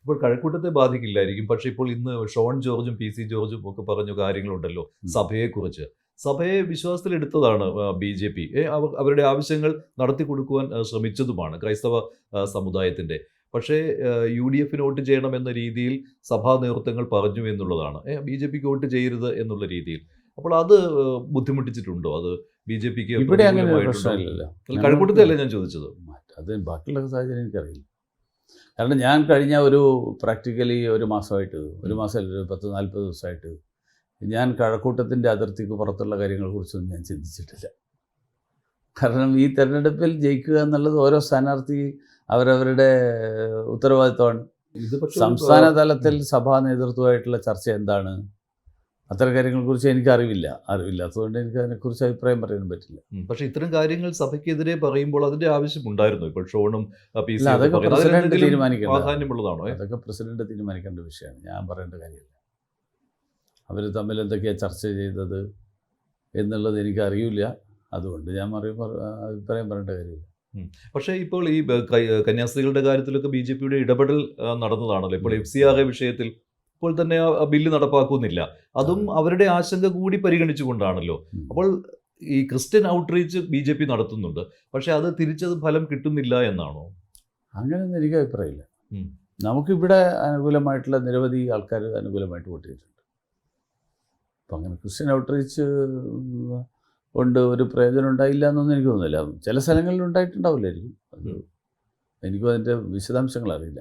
ഇപ്പോൾ കഴക്കൂട്ടത്തെ ബാധിക്കില്ലായിരിക്കും. പക്ഷേ ഇപ്പോൾ ഇന്ന് ഷോൺ ജോർജും പി.സി. ജോർജും ഒക്കെ പറഞ്ഞ കാര്യങ്ങളുണ്ടല്ലോ സഭയെക്കുറിച്ച്. സഭയെ വിശ്വാസത്തിലെടുത്തതാണ് ബി.ജെ.പി. അവരുടെ ആവശ്യങ്ങൾ നടത്തിക്കൊടുക്കുവാൻ ശ്രമിച്ചതുമാണ് ക്രൈസ്തവ സമുദായത്തിൻ്റെ. പക്ഷേ യു.ഡി.എഫിന് വോട്ട് ചെയ്യണമെന്ന രീതിയിൽ സഭാ നേതൃത്വങ്ങൾ പറഞ്ഞു എന്നുള്ളതാണ്. ബി.ജെ.പിക്ക് വോട്ട് ചെയ്യരുത് എന്നുള്ള രീതിയിൽ. അപ്പോൾ അത് ബുദ്ധിമുട്ടിച്ചിട്ടുണ്ടോ? അത് ബി.ജെ.പിക്ക് ഇവിടെ അങ്ങനെ ഒരു പ്രശ്നമില്ലല്ലോ. കഴക്കൂട്ടത്തെ അല്ലേ ഞാൻ ചോദിച്ചത്. അത് ബാക്കിയുള്ള സാഹചര്യം എനിക്കറിയില്ല. കാരണം ഞാൻ കഴിഞ്ഞ ഒരു പ്രാക്ടിക്കലി ഒരു മാസമായിട്ട്, ഒരു മാസമല്ല, ഒരു 10-40 ദിവസമായിട്ട് ഞാൻ കഴക്കൂട്ടത്തിൻ്റെ അതിർത്തിക്ക് പുറത്തുള്ള കാര്യങ്ങളെക്കുറിച്ചൊന്നും ഞാൻ ചിന്തിച്ചിട്ടില്ല. കാരണം ഈ തെരഞ്ഞെടുപ്പിൽ ജയിക്കുക എന്നുള്ളത് ഓരോ സ്ഥാനാർത്ഥി അവരവരുടെ ഉത്തരവാദിത്വമാണ്. സംസ്ഥാന തലത്തിൽ സഭാ നേതൃത്വമായിട്ടുള്ള ചർച്ച എന്താണ്, അത്തരം കാര്യങ്ങളെക്കുറിച്ച് എനിക്ക് അറിവില്ലാത്തതുകൊണ്ട് എനിക്ക് അതിനെക്കുറിച്ച് അഭിപ്രായം പറയാൻ പറ്റില്ല. പക്ഷേ ഇത്തരം കാര്യങ്ങൾ സഭയ്ക്കെതിരെ പറയുമ്പോൾ അതിന്റെ ആവശ്യമുണ്ടായിരുന്നു. ഇപ്പോൾ ഷോണും അതൊക്കെ പ്രസിഡന്റ് പ്രാധാന്യമുള്ളതാണോ? അതൊക്കെ പ്രസിഡന്റ് തീരുമാനിക്കേണ്ട വിഷയമാണ്, ഞാൻ പറയേണ്ട കാര്യമില്ല. അവർ തമ്മിൽ എന്തൊക്കെയാണ് ചർച്ച ചെയ്തത് എന്നുള്ളത് എനിക്കറിയില്ല. അതുകൊണ്ട് ഞാൻ അഭിപ്രായം പറയേണ്ട കാര്യമില്ല. പക്ഷേ ഇപ്പോൾ ഈ കന്യാസ്ത്രീകളുടെ കാര്യത്തിലൊക്കെ ബി.ജെ.പിയുടെ ഇടപെടൽ നടന്നതാണല്ലോ. ഇപ്പോൾ FCRA വിഷയത്തിൽ ഇപ്പോൾ തന്നെ ആ ബില്ല് നടപ്പാക്കുന്നില്ല. അതും അവരുടെ ആശങ്ക കൂടി പരിഗണിച്ചുകൊണ്ടാണല്ലോ. അപ്പോൾ ഈ ക്രിസ്ത്യൻ ഔട്ട്റീച്ച് ബി.ജെ.പി നടത്തുന്നുണ്ട്. പക്ഷേ അത് തിരിച്ചത് ഫലം കിട്ടുന്നില്ല എന്നാണോ? അങ്ങനെയൊന്നും എനിക്ക് അഭിപ്രായമില്ല. നമുക്കിവിടെ അനുകൂലമായിട്ടുള്ള നിരവധി ആൾക്കാർ അനുകൂലമായിട്ട് വോട്ട് ചെയ്തിട്ടുണ്ട്. അപ്പം അങ്ങനെ ക്രിസ്ത്യൻ ഔട്ട്റീച്ച് കൊണ്ട് ഒരു പ്രയോജനം ഉണ്ടായില്ല എന്നൊന്നും എനിക്ക് തോന്നുന്നില്ല. ചില സ്ഥലങ്ങളിൽ ഉണ്ടായിട്ടുണ്ടാവില്ലായിരിക്കും. അത് എനിക്കും അതിൻ്റെ വിശദാംശങ്ങൾ അറിയില്ല.